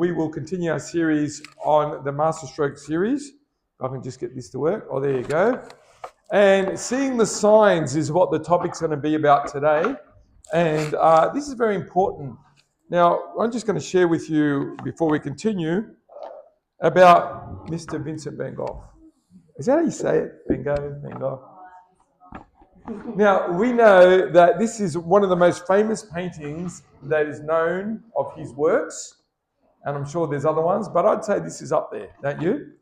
We will continue our series on the Masterstroke series. If I can just get this to work. Oh, there you go. And seeing the signs is what the topic's going to be about today. And this is very important. Now, I'm just going to share with you, before we continue, about Mr. Vincent van Gogh. Is that how you say it? Van Gogh, Van Gogh. Now, we know that this is one of the most famous paintings that is known of his works. And I'm sure there's other ones, but I'd say this is up there, don't you?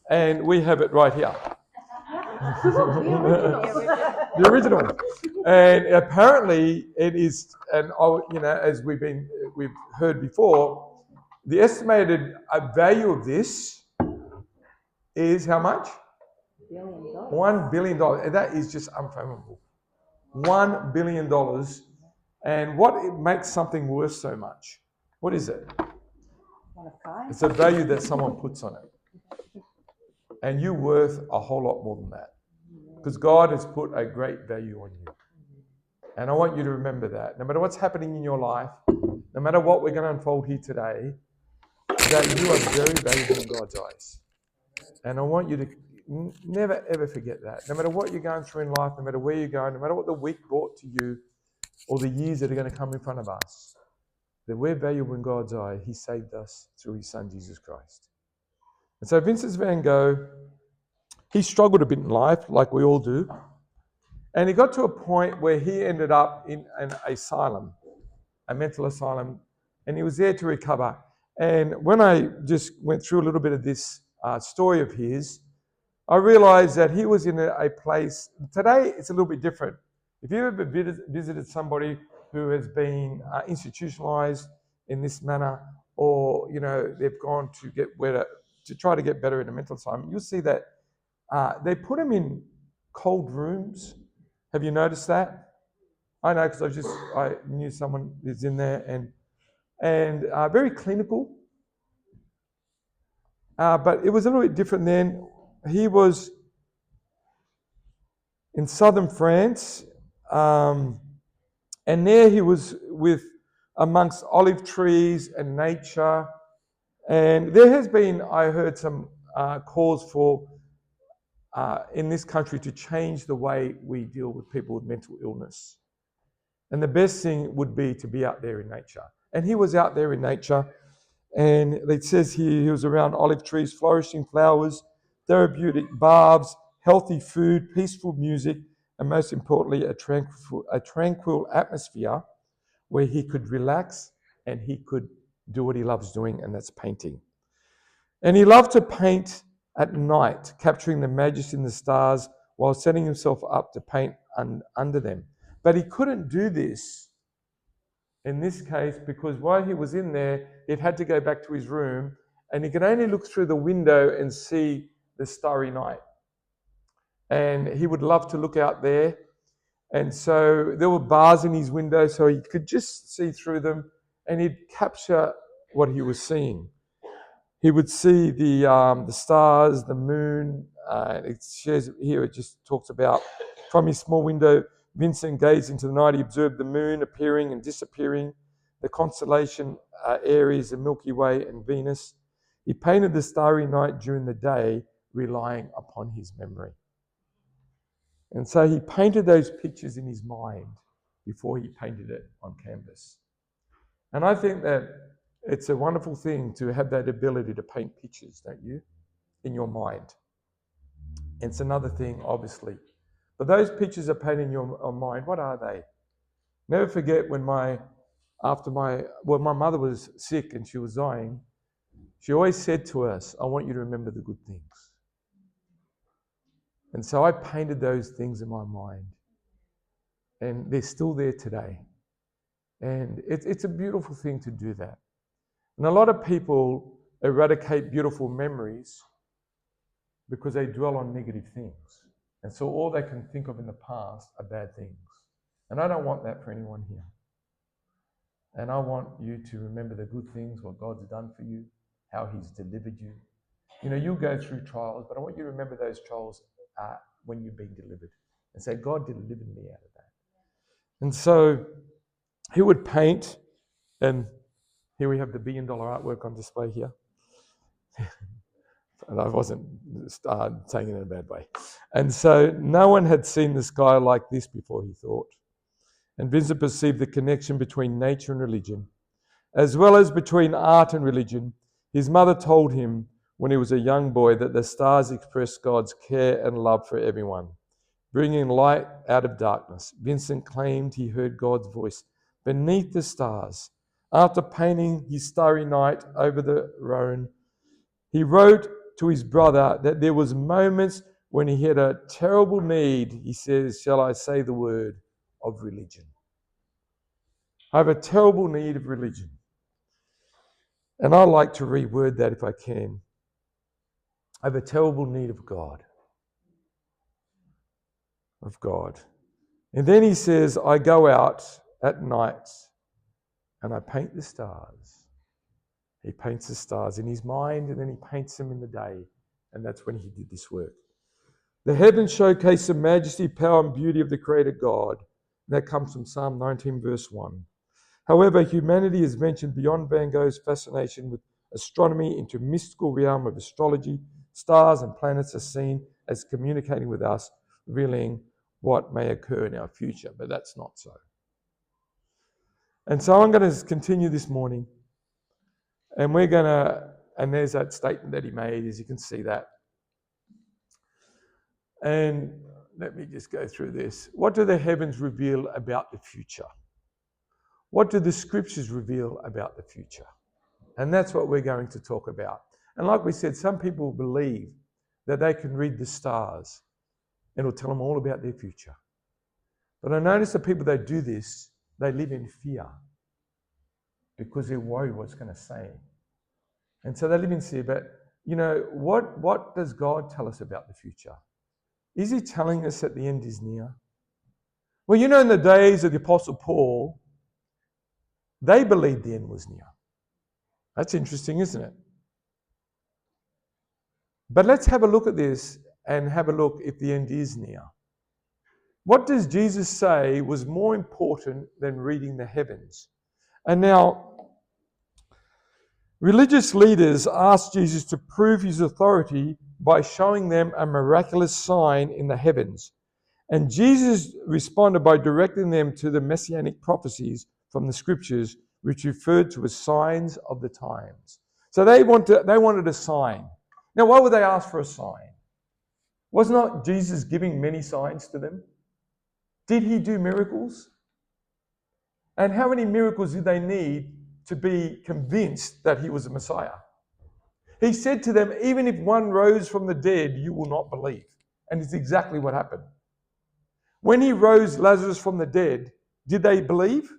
And we have it right here. The original. And apparently it is, and as we've heard before, the estimated value of this is how much? $1 billion. And that is just unfathomable. $1 billion. And what makes something worth so much? What is it? It's a value that someone puts on it. And you're worth a whole lot more than that. Because God has put a great value on you. And I want you to remember that. No matter what's happening in your life, no matter what we're going to unfold here today, that you are very valuable in God's eyes. And I want you to never, ever forget that. No matter what you're going through in life, no matter where you're going, no matter what the week brought to you, or the years that are going to come in front of us, that we're valuable in God's eye. He saved us through his son, Jesus Christ. And so Vincent van Gogh, he struggled a bit in life, like we all do. And he got to a point where he ended up in an asylum, a mental asylum, and he was there to recover. And when I just went through a little bit of this story of his, I realized that he was in a place. Today, it's a little bit different. If you ever visited somebody who has been institutionalized in this manner, or they've gone to get better, to try to get better in a mental asylum, you'll see that they put them in cold rooms. Have you noticed that? I know, because I knew someone who's in there, and very clinical. But it was a little bit different then. He was in southern France. And there he was amongst olive trees and nature. And there has been, I heard, some calls for, in this country, to change the way we deal with people with mental illness. And the best thing would be to be out there in nature. And he was out there in nature. And it says here he was around olive trees, flourishing flowers, therapeutic baths, healthy food, peaceful music, and most importantly, a tranquil atmosphere where he could relax and he could do what he loves doing, and that's painting. And he loved to paint at night, capturing the majesty in the stars while setting himself up to paint under them. But he couldn't do this in this case because while he was in there, he'd had to go back to his room, and he could only look through the window and see the Starry Night. And he would love to look out there. And so there were bars in his window, so he could just see through them, and he'd capture what he was seeing. He would see the stars, the moon. It shares here. It just talks about from his small window, Vincent gazed into the night. He observed the moon appearing and disappearing, the constellation Aries, the Milky Way, and Venus. He painted the starry night during the day, relying upon his memory. And so he painted those pictures in his mind before he painted it on canvas. And I think that it's a wonderful thing to have that ability to paint pictures, don't you, in your mind. It's another thing, obviously. But those pictures are painted in your mind. What are they? Never forget when my mother was sick and she was dying, she always said to us, I want you to remember the good things. And so I painted those things in my mind. And they're still there today. And it's a beautiful thing to do that. And a lot of people eradicate beautiful memories because they dwell on negative things. And so all they can think of in the past are bad things. And I don't want that for anyone here. And I want you to remember the good things, what God's done for you, how he's delivered you. You'll go through trials, but I want you to remember those trials when you're being delivered. And say, God delivered me out of that. And so he would paint, and Here we have the $1 billion artwork on display here. And I wasn't saying it in a bad way. And so no one had seen the sky like this before, he thought. And Vincent perceived the connection between nature and religion, as well as between art and religion. His mother told him when he was a young boy that the stars expressed God's care and love for everyone, bringing light out of darkness. Vincent claimed he heard God's voice beneath the stars. After painting his Starry Night over the Rhone, he wrote to his brother that there was moments when he had a terrible need, he says, shall I say the word, of religion. I have a terrible need of religion. And I like to reword that if I can. I have a terrible need of God. Of God. And then he says, I go out at night and I paint the stars. He paints the stars in his mind and then he paints them in the day. And that's when he did this work. The heavens showcase the majesty, power, and beauty of the Creator God. That comes from Psalm 19, verse 1. However, humanity is mentioned beyond Van Gogh's fascination with astronomy into mystical realm of astrology. Stars and planets are seen as communicating with us, revealing what may occur in our future, but that's not so. And so I'm going to continue this morning, and there's that statement that he made, as you can see that. And let me just go through this. What do the heavens reveal about the future? What do the scriptures reveal about the future? And that's what we're going to talk about. And like we said, some people believe that they can read the stars and it'll tell them all about their future. But I notice the people that do this, they live in fear because they're worried what's going to say. And so they live in fear. But, what does God tell us about the future? Is he telling us that the end is near? Well, in the days of the Apostle Paul, they believed the end was near. That's interesting, isn't it? But let's have a look at this and have a look if the end is near. What does Jesus say was more important than reading the heavens? And now, religious leaders asked Jesus to prove his authority by showing them a miraculous sign in the heavens. And Jesus responded by directing them to the messianic prophecies from the scriptures, which referred to as signs of the times. So they wanted a sign. Now, why would they ask for a sign? Was not Jesus giving many signs to them? Did he do miracles? And how many miracles did they need to be convinced that he was a Messiah? He said to them, even if one rose from the dead, you will not believe. And it's exactly what happened. When he rose Lazarus from the dead, did they believe?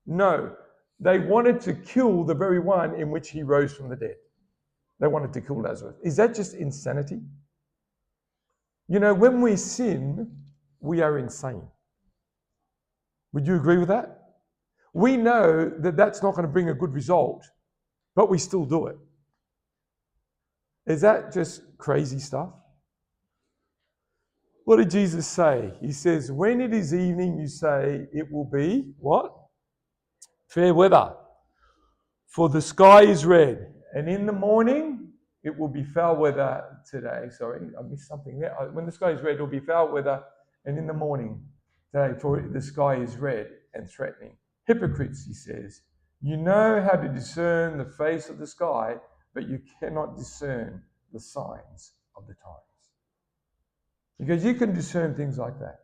No. They wanted to kill the very one in which he rose from the dead. They wanted to kill Lazarus. Is that just insanity? When we sin, we are insane. Would you agree with that? We know that that's not going to bring a good result, but we still do it. Is that just crazy stuff? What did Jesus say? He says, when it is evening, you say it will be what? Fair weather. For the sky is red. And in the morning, it will be foul weather today. Sorry, I missed something there. When the sky is red, it will be foul weather. And in the morning today, for the sky is red and threatening. Hypocrites, he says, you know how to discern the face of the sky, but you cannot discern the signs of the times. Because you can discern things like that,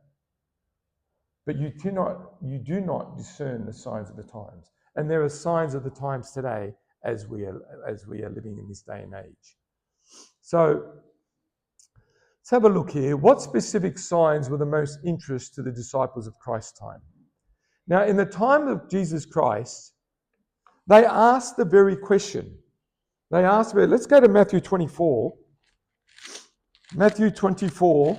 but you do not discern the signs of the times. And there are signs of the times today as we are living in this day and age. So let's have a look here. What specific signs were the most interest to the disciples of Christ's time? Now, in the time of Jesus Christ, they asked the very question. Let's go to Matthew 24. Matthew 24.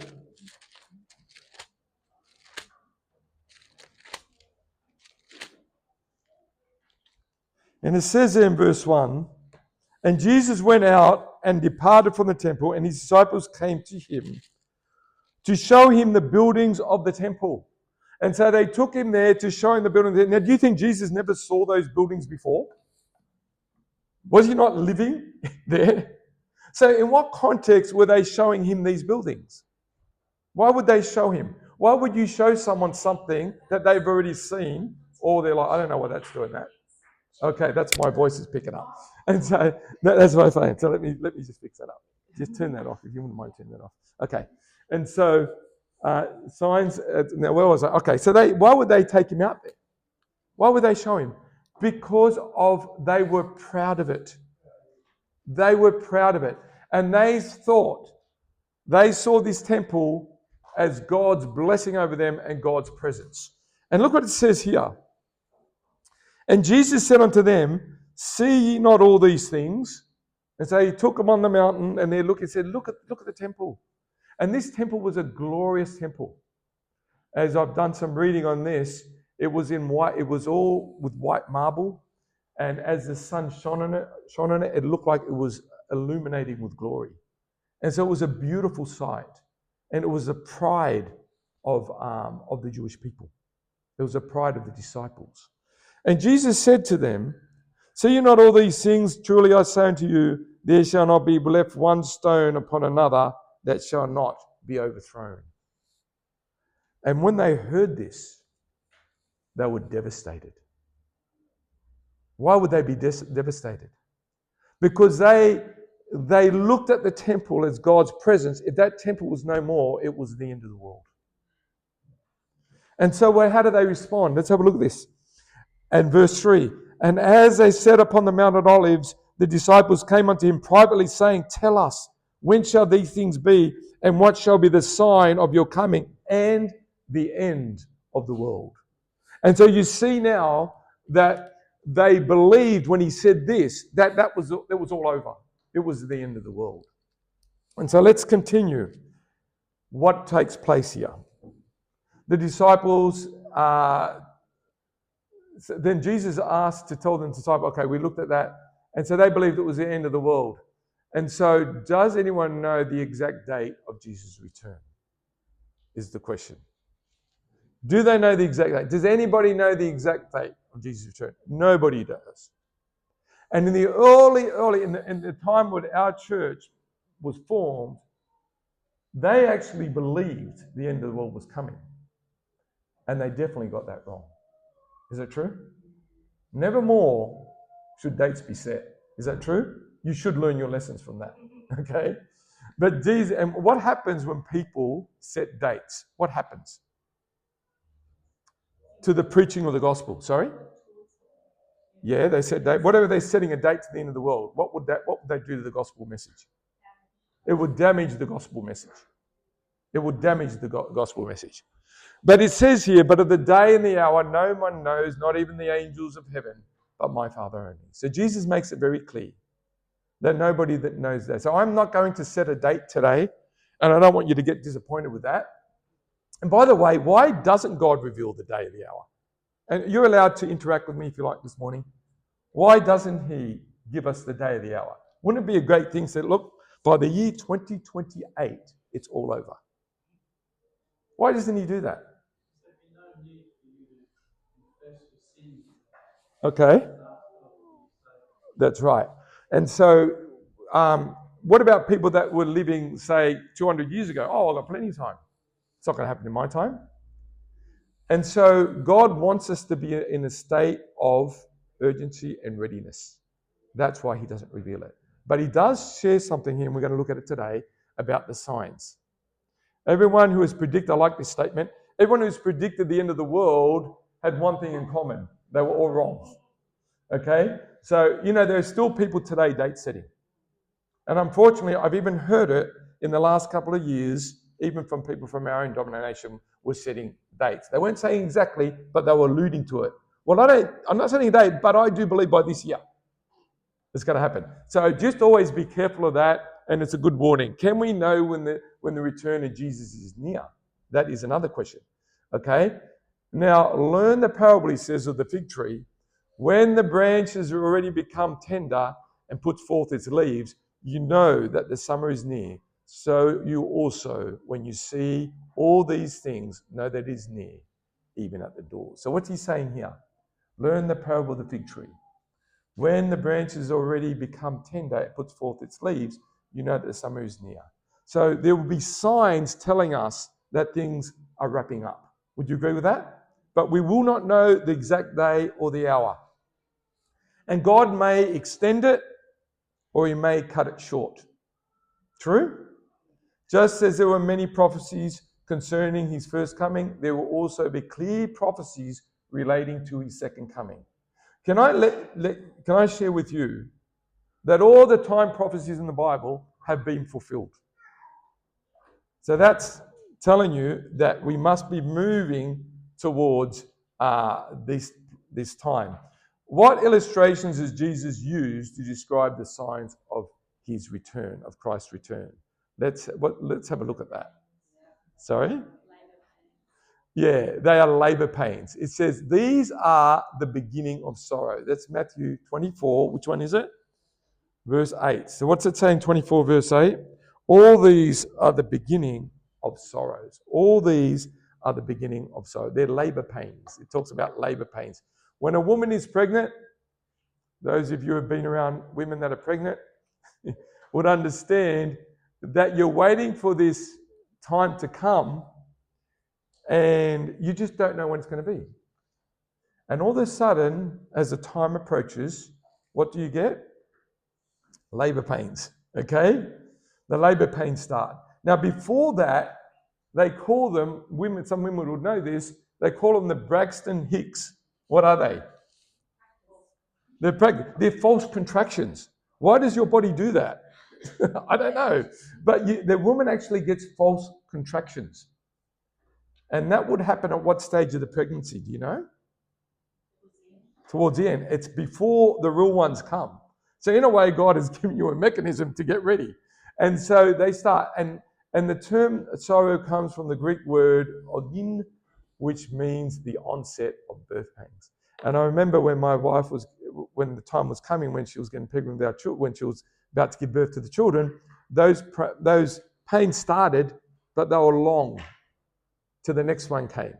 And it says there in verse 1, and Jesus went out and departed from the temple, and his disciples came to him to show him the buildings of the temple. And so they took him there to show him the buildings. Now, do you think Jesus never saw those buildings before? Was he not living there? So in what context were they showing him these buildings? Why would they show him? Why would you show someone something that they've already seen, or they're like, I don't know what that's doing that. Okay, that's my voice is picking up. And so that's what I'm saying. So let me just fix that up. Just turn that off if you wouldn't mind turning that off. Okay. And so signs, now where was I? Okay, so why would they take him out there? Why would they show him? Because they were proud of it. They were proud of it. And they saw this temple as God's blessing over them and God's presence. And look what it says here. And Jesus said unto them, see ye not all these things? And so he took them on the mountain and they said, look at the temple. And this temple was a glorious temple. As I've done some reading on this, it was in white, it was all with white marble. And as the sun shone on it, it looked like it was illuminating with glory. And so it was a beautiful sight. And it was the pride of the Jewish people. It was the pride of the disciples. And Jesus said to them, see you not all these things? Truly I say unto you, there shall not be left one stone upon another that shall not be overthrown. And when they heard this, they were devastated. Why would they be devastated? Because they looked at the temple as God's presence. If that temple was no more, it was the end of the world. And so how do they respond? Let's have a look at this. And verse 3, and as they sat upon the Mount of Olives, the disciples came unto him privately, saying, tell us, when shall these things be, and what shall be the sign of your coming and the end of the world? And so you see now that they believed when he said this, that was all over. It was the end of the world. And so let's continue what takes place here. The disciples then Jesus asked to tell them to okay, we looked at that. And so they believed it was the end of the world. And so does anyone know the exact date of Jesus' return? Is the question. Do they know the exact date? Does anybody know the exact date of Jesus' return? Nobody does. And in the in the time when our church was formed, they actually believed the end of the world was coming. And they definitely got that wrong. Is that true? Nevermore should dates be set. Is that true? You should learn your lessons from that. Okay? But and what happens when people set dates? What happens? To the preaching of the gospel. Sorry? Yeah, they set date. Whatever they're setting a date to the end of the world, what would they do to the gospel message? It would damage the gospel message. It would damage the gospel message. But it says here, but of the day and the hour, no one knows, not even the angels of heaven, but my Father only. So Jesus makes it very clear that nobody that knows that. So I'm not going to set a date today, and I don't want you to get disappointed with that. And by the way, why doesn't God reveal the day or the hour? And you're allowed to interact with me if you like this morning. Why doesn't he give us the day or the hour? Wouldn't it be a great thing to say, look, by the year 2028, it's all over? Why doesn't he do that? Okay, that's right. And so what about people that were living, say, 200 years ago? Oh, I've got plenty of time. It's not going to happen in my time. And so God wants us to be in a state of urgency and readiness. That's why he doesn't reveal it. But he does share something here, and we're going to look at it today, about the signs. Everyone who has predicted, I like this statement, everyone who's predicted the end of the world had one thing in common. They were all wrong. Okay? So, there are still people today date setting. And unfortunately, I've even heard it in the last couple of years, even from people from our own denomination were setting dates. They weren't saying exactly, but they were alluding to it. Well, I'm not setting a date, but I do believe by this year it's going to happen. So just always be careful of that, and it's a good warning. Can we know when the return of Jesus is near? That is another question. Okay? Now, learn the parable, he says, of the fig tree. When the branch has already become tender and puts forth its leaves, you know that the summer is near. So you also, when you see all these things, know that it is near, even at the door. So what's he saying here? Learn the parable of the fig tree. When the branch has already become tender, it puts forth its leaves, you know that the summer is near. So there will be signs telling us that things are wrapping up. Would you agree with that? But we will not know the exact day or the hour. And God may extend it or he may cut it short. True? Just as there were many prophecies concerning his first coming, there will also be clear prophecies relating to his second coming. Can I share with you that all the time prophecies in the Bible have been fulfilled? So that's telling you that we must be moving towards this time. What illustrations has Jesus used to describe the signs of his return, of Christ's return? Let's have a look at that. Sorry? Yeah, they are labor pains. It says, these are the beginning of sorrow. That's Matthew 24. Which one is it? Verse 8. So what's it saying, 24 verse 8? All these are the beginning of sorrows. All these are the beginning of sorrow. They're labor pains. It talks about labor pains. When a woman is pregnant, those of you who have been around women that are pregnant would understand that you're waiting for this time to come and you just don't know when it's going to be. And all of a sudden, as the time approaches, what do you get? Labor pains, okay? The labor pains start. Now, before that, they call them, women. Some women would know this, they call them the Braxton Hicks. What are they? They're false contractions. Why does your body do that? I don't know. But the woman actually gets false contractions. And that would happen at what stage of the pregnancy? Do you know? Towards the end. It's before the real ones come. So in a way, God has given you a mechanism to get ready. And so they start. And the term sorrow comes from the Greek word ogin, which means the onset of birth pains. And I remember when my wife when the time was coming, when she was getting pregnant with our children, when she was about to give birth to the children, those pains started, but they were long till the next one came.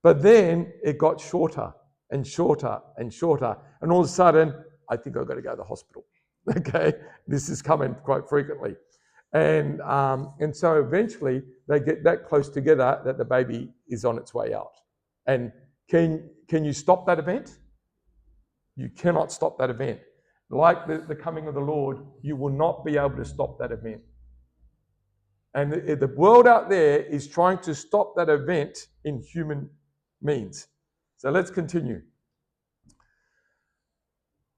But then it got shorter and shorter and shorter. And all of a sudden, I think I've got to go to the hospital. Okay, this is coming quite frequently. And so eventually they get that close together that the baby is on its way out. And can you stop that event? You cannot stop that event. Like the coming of the Lord, you will not be able to stop that event. And the world out there is trying to stop that event in human means. So let's continue.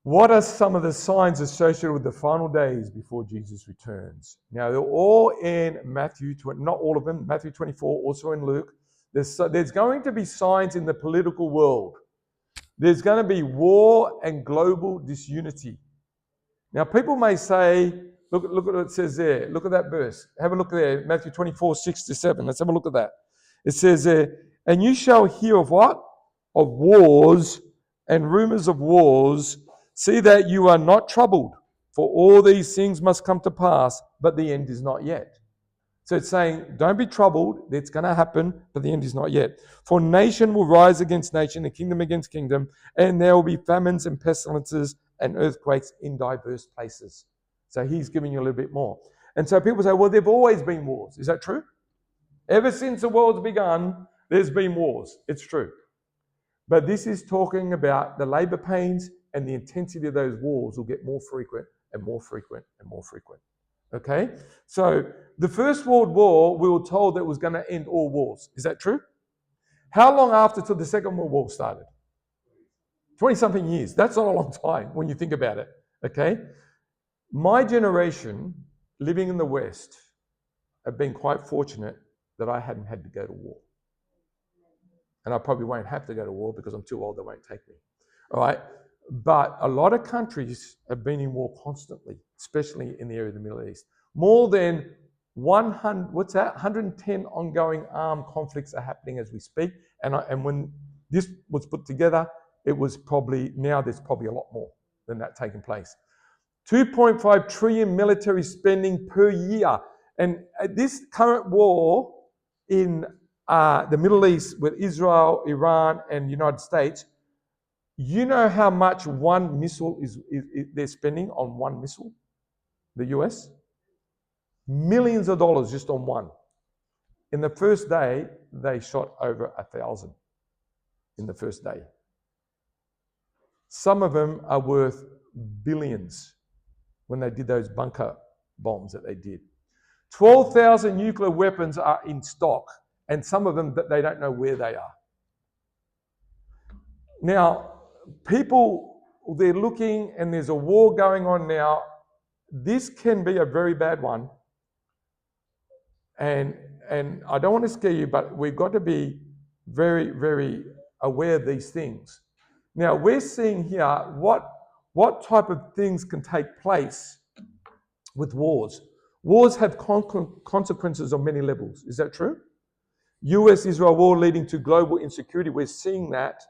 What are some of the signs associated with the final days before Jesus returns? Now, they're all in Matthew 20, not all of them, Matthew 24, also in Luke. There's going to be signs in the political world. There's going to be war and global disunity. Now, people may say, look at what it says there. Look at that verse. Have a look there, Matthew 24, 6-7. Let's have a look at that. It says there, and you shall hear of what? Of wars and rumors of wars. See that you are not troubled, for all these things must come to pass, but the end is not yet. So it's saying, don't be troubled. It's going to happen, but the end is not yet. For nation will rise against nation, and kingdom against kingdom, and there will be famines and pestilences and earthquakes in diverse places. So he's giving you a little bit more. And so people say, well, there have always been wars. Is that true? Ever since the world's begun, there's been wars. It's true. But this is talking about the labor pains, and the intensity of those wars will get more frequent and more frequent and more frequent. Okay? So the First World War, we were told that it was going to end all wars. Is that true? How long after till the Second World War started? 20-something years. That's not a long time when you think about it. Okay? My generation, living in the West, have been quite fortunate that I hadn't had to go to war. And I probably won't have to go to war because I'm too old, they won't take me. All right? But a lot of countries have been in war constantly, especially in the area of the Middle East. More than 110 ongoing armed conflicts are happening as we speak. And when this was put together, there's probably a lot more than that taking place. 2.5 trillion military spending per year. And this current war in the Middle East with Israel, Iran, and the United States, You know how much one missile is they're spending on one missile? The US? Millions of dollars just on one. In the first day, they shot over 1,000 in the first day. Some of them are worth billions when they did those bunker bombs that they did. 12,000 nuclear weapons are in stock, and some of them, they don't know where they are. Now, people, they're looking, and there's a war going on now. This can be a very bad one. And I don't want to scare you, but we've got to be very, very aware of these things. Now, we're seeing here what type of things can take place with wars. Wars have consequences on many levels. Is that true? US-Israel war leading to global insecurity. We're seeing that.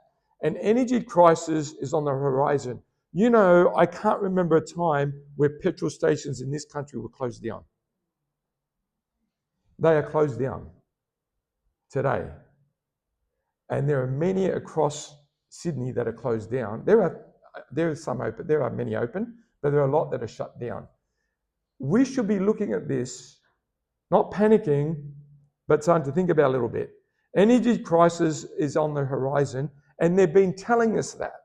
An energy crisis is on the horizon. You know, I can't remember a time where petrol stations in this country were closed down. They are closed down today. And there are many across Sydney that are closed down. There are some open, there are many open, but there are a lot that are shut down. We should be looking at this, not panicking, but starting to think about it a little bit. Energy crisis is on the horizon, and they've been telling us that.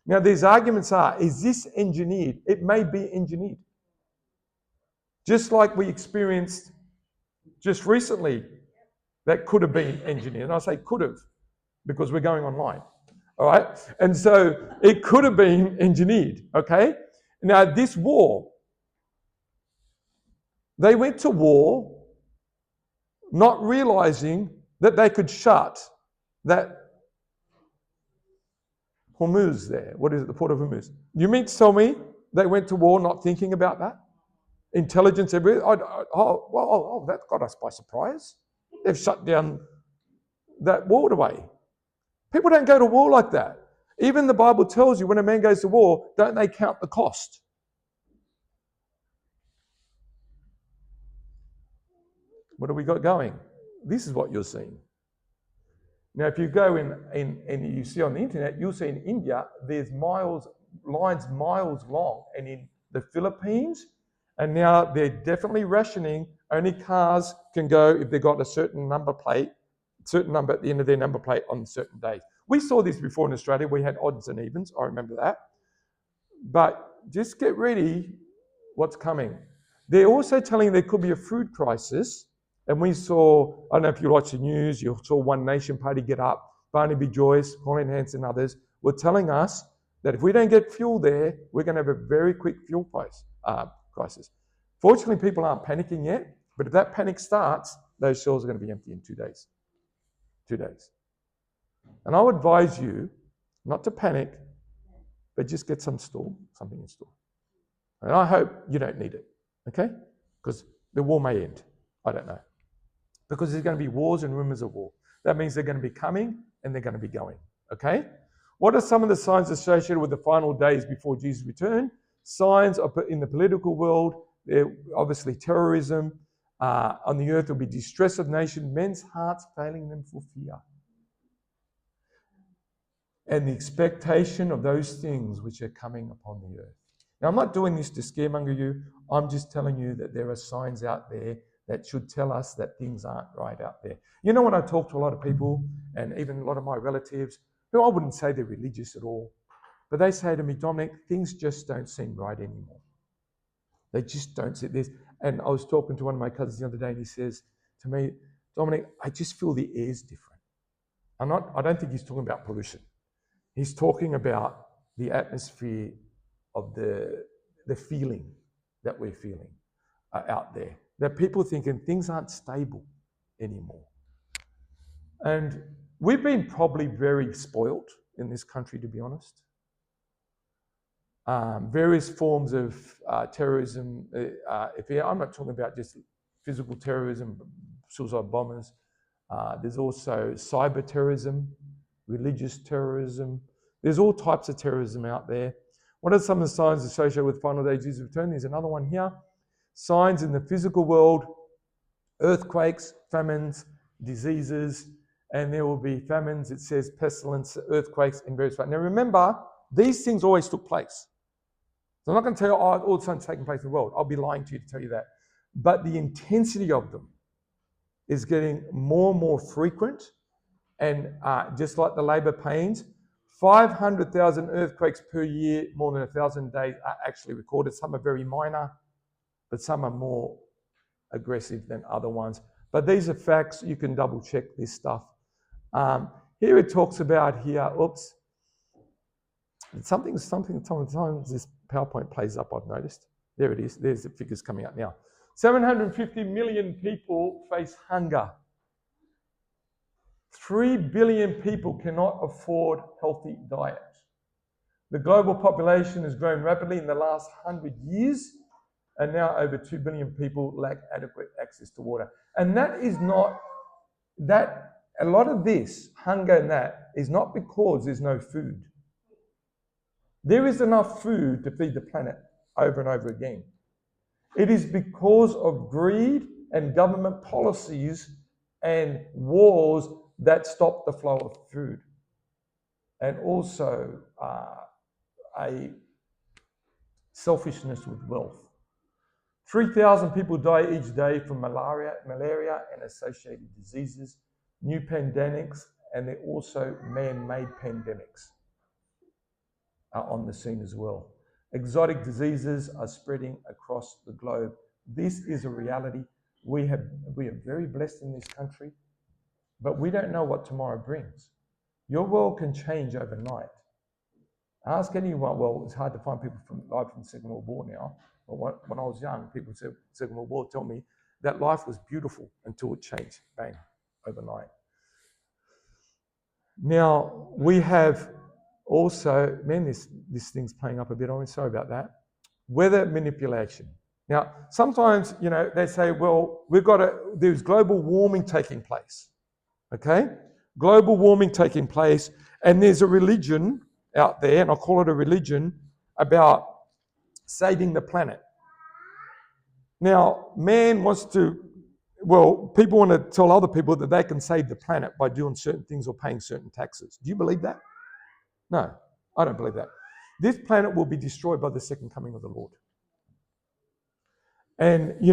Now, these arguments are, is this engineered? It may be engineered. Just like we experienced just recently, that could have been engineered. And I say could have, because we're going online. All right? And so it could have been engineered, okay? Now, this war, they went to war not realizing that they could shut that Hormuz there. What is it, the port of Hormuz? You mean to tell me they went to war not thinking about that? Intelligence everywhere? That got us by surprise. They've shut down that waterway. People don't go to war like that. Even the Bible tells you when a man goes to war, don't they count the cost? What have we got going? This is what you're seeing. Now, if you go in and you see on the internet, you'll see in India, there's lines miles long, and in the Philippines, and now they're definitely rationing. Only cars can go if they've got a certain number at the end of their number plate on certain days. We saw this before in Australia. We had odds and evens. I remember that. But just get ready what's coming. They're also telling there could be a food crisis. And we saw, I don't know if you watch the news, you saw One Nation Party get up, Barnaby Joyce, Colin Hanson, and others were telling us that if we don't get fuel there, we're going to have a very quick fuel crisis. Fortunately, people aren't panicking yet, but if that panic starts, those shelves are going to be empty in 2 days. 2 days. And I would advise you not to panic, but just get something in store. And I hope you don't need it, okay? Because the war may end. I don't know. Because there's going to be wars and rumors of war. That means they're going to be coming and they're going to be going, okay? What are some of the signs associated with the final days before Jesus' return? Signs in the political world, obviously terrorism. On the earth, there will be distress of nations, men's hearts failing them for fear. And the expectation of those things which are coming upon the earth. Now, I'm not doing this to scaremonger you. I'm just telling you that there are signs out there that should tell us that things aren't right out there. You know, when I talk to a lot of people, and even a lot of my relatives, who I wouldn't say they're religious at all, but they say to me, Dominic, things just don't seem right anymore. They just don't see this. And I was talking to one of my cousins the other day, and he says to me, Dominic, I just feel the air's different. I don't think he's talking about pollution. He's talking about the atmosphere of the feeling that we're feeling out there. That people are thinking things aren't stable anymore. And we've been probably very spoiled in this country, to be honest. Various forms of terrorism. I'm not talking about just physical terrorism, suicide bombers. There's also cyber terrorism, religious terrorism. There's all types of terrorism out there. What are some of the signs associated with final days Jesus' return? There's another one here. Signs in the physical world, earthquakes, famines, diseases, and there will be famines, it says pestilence, earthquakes, and various things. Now remember, these things always took place. So I'm not going to tell you, oh, all of a sudden taking place in the world. I'll be lying to you to tell you that. But the intensity of them is getting more and more frequent, and just like the labour pains, 500,000 earthquakes per year, more than 1,000 days are actually recorded. Some are very minor, but some are more aggressive than other ones. But these are facts. You can double check this stuff. Here it talks about here, sometimes this PowerPoint plays up, I've noticed. There it is. There's the figures coming up now. 750 million people face hunger. 3 billion people cannot afford healthy diet. The global population has grown rapidly in the last 100 years, and now over 2 billion people lack adequate access to water. And that is not, a lot of this, hunger and that, is not because there's no food. There is enough food to feed the planet over and over again. It is because of greed and government policies and wars that stop the flow of food. And also a selfishness with wealth. 3,000 people die each day from malaria and associated diseases, new pandemics, and they're also man-made pandemics are on the scene as well. Exotic diseases are spreading across the globe. This is a reality. We are very blessed in this country, but we don't know what tomorrow brings. Your world can change overnight. Ask anyone, well, it's hard to find people alive from the Second World War now, but when I was young, people said Second World War, tell me that life was beautiful until it changed, bang, overnight. Now, we have also, man, this thing's playing up a bit on me, sorry about that. Weather manipulation. Now, sometimes, they say, well, there's global warming taking place, okay? Global warming taking place, and there's a religion out there, and I call it a religion, about saving the planet. Now, man wants to, people want to tell other people that they can save the planet by doing certain things or paying certain taxes. Do you believe that? No, I don't believe that. This planet will be destroyed by the second coming of the Lord. And,